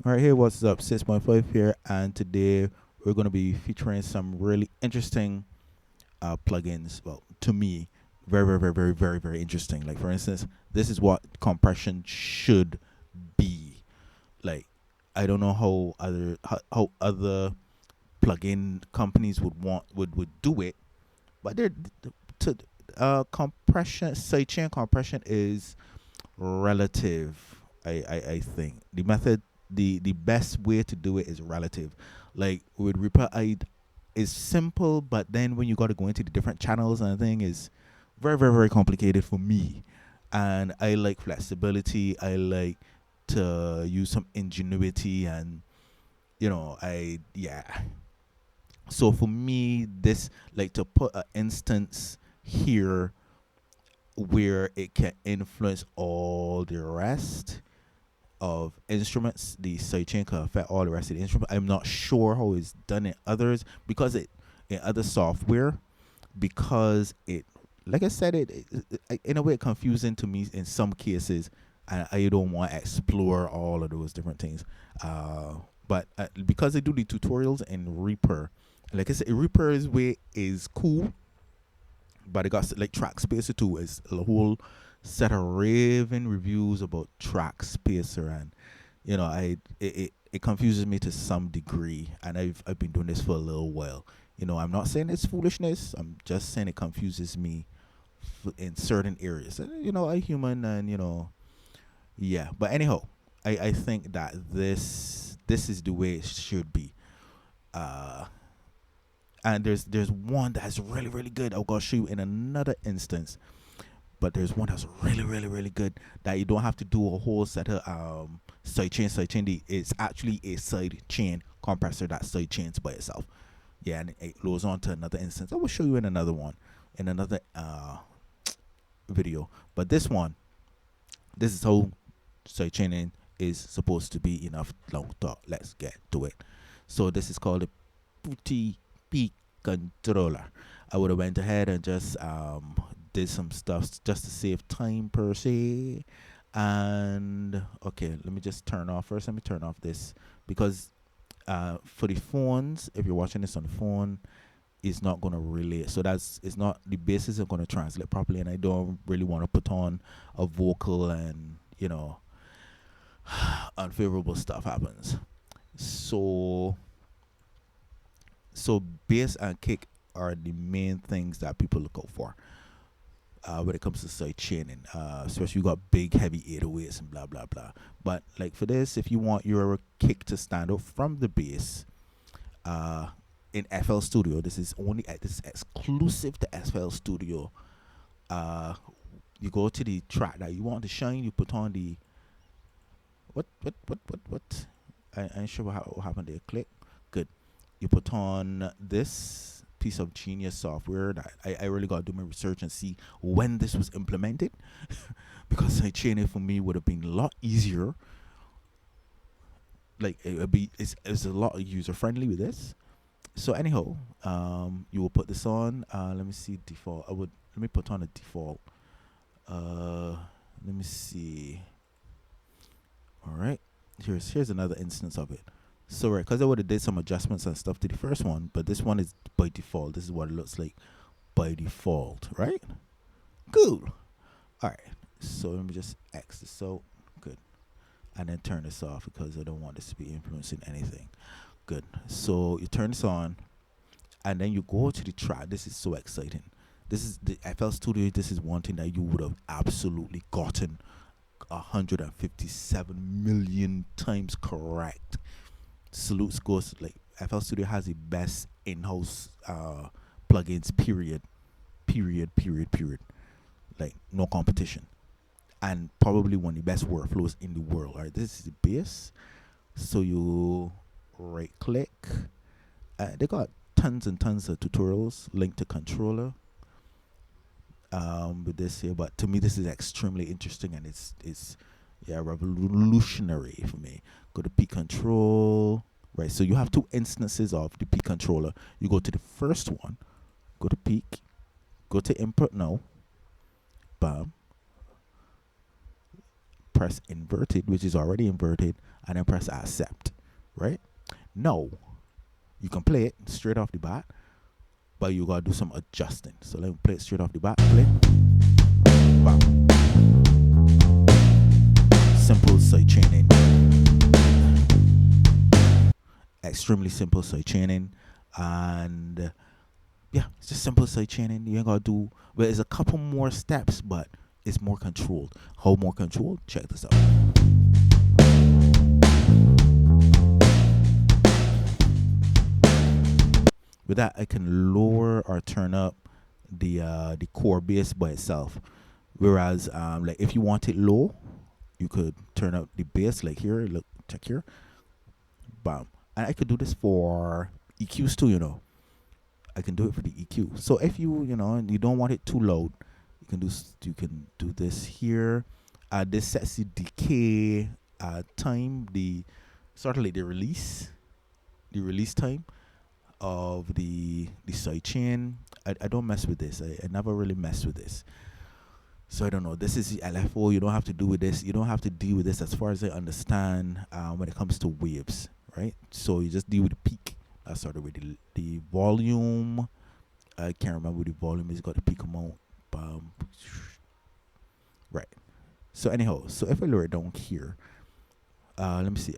All right, here, what's up? 6.5 here, and today we're going to be featuring some really interesting plugins. Well, to me, very, very, very, very, very, very interesting. Like, for instance, this is what compression should be. Like, I don't know how other plugin companies would do it, but they're to compression. Sidechain compression is relative. I think the best way to do it is relative. Like with Reaper, I is simple, but then when you got to go into the different channels and thing is very, very, very complicated for me. And I like flexibility. I like to use some ingenuity, and I yeah. So for me, this, like, to put an instance here where it can influence all the rest of instruments, the sidechain can affect all the rest of the instrument. I'm not sure how it's done in others, because it in other software, because it, like I said, in a way confusing to me in some cases, and I don't want to explore all of those different things. But because I do the tutorials in Reaper, like I said, Reaper's way is cool, but it got like Track Spacer too. Is a whole set of raving reviews about Track Spacer, and it confuses me to some degree, and I've been doing this for a little while. I'm not saying it's foolishness. I'm just saying it confuses me in certain areas. I human, and yeah. But anyhow, I think that this is the way it should be. Uh, and there's one that's really, really good. I'll go show you in another instance. But there's one that's really, really, really good that you don't have to do a whole set of sidechain. It's actually a side chain compressor that side chains by itself. Yeah, and it goes on to another instance. I will show you in another one, in another video. But this is how sidechaining is supposed to be. Enough long talk. Let's get to it. So this is called the Putty P controller. I would have went ahead and just did some stuff just to save time per se. And okay, let me just turn off first. Let me turn off this, because for the phones, if you're watching this on the phone, it's not gonna relate. So it's not, the bass isn't gonna translate properly, and I don't really want to put on a vocal, and unfavorable stuff happens. So so bass and kick are the main things that people look out for when it comes to side chaining. Especially you got big heavy 808s and blah blah blah. But like for this, if you want your kick to stand out from the bass, uh, in FL Studio, this is exclusive to FL Studio. Uh, you go to the track that you want to shine. You put on the what? I ain't sure what happened there. Click. Good. You put on this piece of genius software that I really got to do my research and see when this was implemented, because chaining for me would have been a lot easier. Like it's a lot user friendly with this. So anyhow, you will put this on. Let me see default. Let me put on a default. Uh, let me see. All right, here's another instance of it. So right, because I would have did some adjustments and stuff to the first one, but this one is by default. This is what it looks like by default, right? Cool. All right. So let me just X this out. Good. And then turn this off, because I don't want this to be influencing anything. Good. So you turn this on, and then you go to the track. This is so exciting. This is the FL Studio. This is one thing that you would have absolutely gotten 157 million times correct. Salutes goes, like, FL Studio has the best in-house plugins. Period. Period. Period. Period. Like, no competition, and probably one of the best workflows in the world. All right, this is the base. So you right click. They got tons and tons of tutorials linked to controller. With this here, but to me this is extremely interesting, and it's yeah, revolutionary for me. Go to P control, right? So you have two instances of the P controller. You go to the first one, go to peak, go to input now, bam, press inverted, which is already inverted, and then press accept, right? No, you can play it straight off the bat, but you gotta do some adjusting. So let me play it straight off the bat. Play. Bam. Simple side chaining. Extremely simple side chaining. And yeah, it's just simple side chaining. You ain't gotta do, but there's a couple more steps, but it's more controlled. How more controlled? Check this out. With that, I can lower or turn up the core bass by itself. Whereas, like if you want it low, you could turn up the bass. Like here, look, check here, bam. And I could do this for EQs too. I can do it for the EQ. So if you don't want it too loud, you can do this here. This sets the decay time, the sort of like the release time of the side chain. I don't mess with this. I never really mess with this. So I don't know. This is the LFO. You don't have to do with this. You don't have to deal with this as far as I understand when it comes to waves, right? So you just deal with the peak. That's sort of with the volume. I can't remember what the volume is. Got the peak amount. Right. So anyhow, so if I lower it down here, let me see.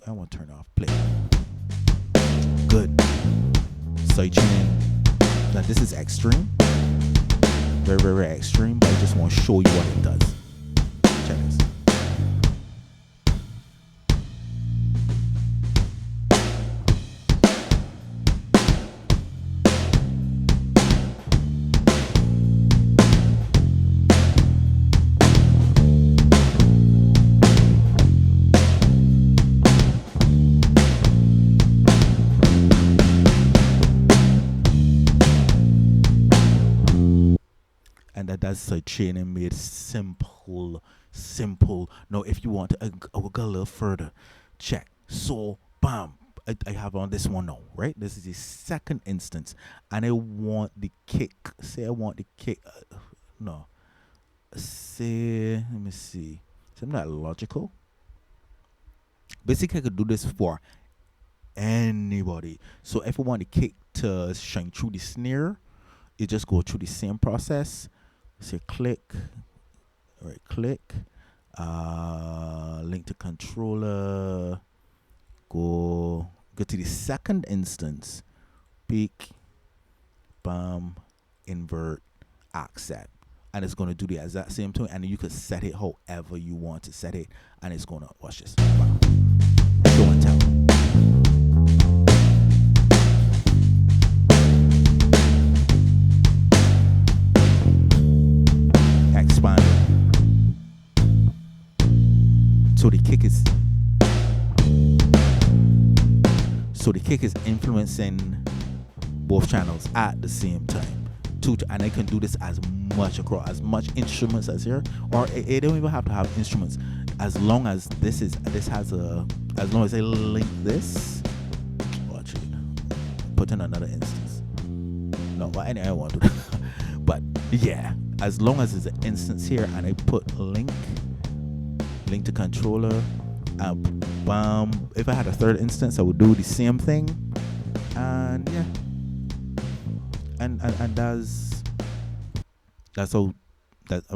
I want to turn off play. Good. Side chain. Now this is extreme. Very, very, very extreme, but I just want to show you what it does. Check this. And that's side chaining made simple. Now, if you want to, I will go a little further. Check. So, bam. I have on this one now, right? This is the second instance, and I want the kick. Say I want the kick. No. Say, let me see. Isn't that logical? Basically, I could do this for anybody. So, if I want the kick to shine through the snare, you just go through the same process. Say click, right click, link to controller, go to the second instance, peak, bam, invert, accept, and it's going to do the exact same thing, and you can set it however you want to set it, and it's going to, watch this, bam, show and tell. Expanded. So the kick is influencing both channels at the same time. And I can do this as much instruments as here, or it don't even have to have instruments. As long as as long as I link this. Watch it. Put in another instance. No, but anyway, I want to. But yeah, as long as there's an instance here and I put link to controller, bam. If I had a third instance, I would do the same thing, and yeah, and that's how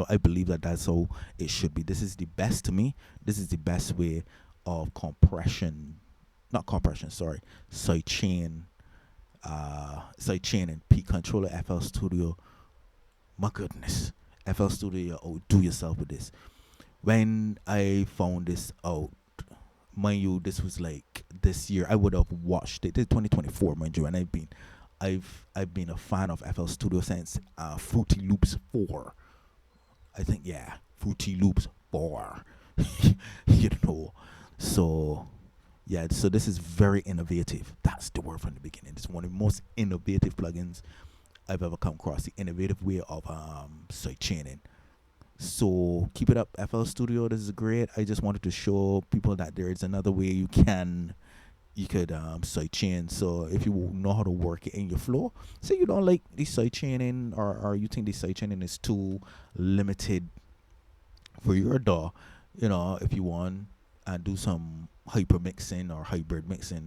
I believe that's how it should be. This is the best to me. This is the best way of side chain and P controller FL Studio. My goodness, FL Studio, oh, do yourself with this. When I found this out, mind you, this was like this year. I would have watched it. This is 2024, mind you, and I've been a fan of FL Studio since Fruity Loops 4. I think, yeah, Fruity Loops 4. So yeah, so this is very innovative. That's the word from the beginning. It's one of the most innovative plugins I've ever come across. The innovative way of side chaining. So keep it up, FL Studio. This is great. I just wanted to show people that there is another way you could side chain. So if you know how to work it in your flow, say you don't like the side chaining, or you think the side chaining is too limited for your DAW, if you want and do some hyper mixing or hybrid mixing.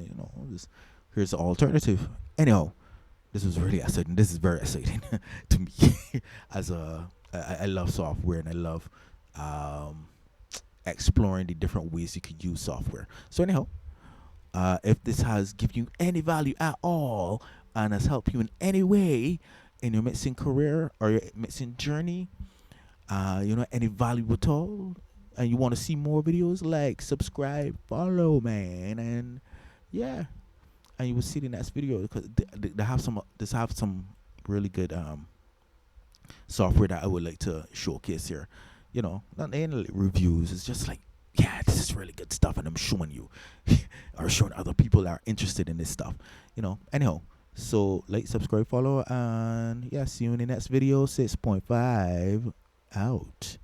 Here's the alternative. Anyhow, this was really exciting. This is very exciting to me. As I love software and I love um, exploring the different ways you could use software. So anyhow, if this has given you any value at all and has helped you in any way in your mixing career or your mixing journey, any value at all, and you want to see more videos, like, subscribe, follow, man, and yeah, and you will see the next video because they have some really good software that I would like to showcase here. Not any reviews. It's just like, yeah, this is really good stuff, and I'm showing you, or showing other people that are interested in this stuff. Anyhow, so like, subscribe, follow, and yeah, see you in the next video. 6.5 out.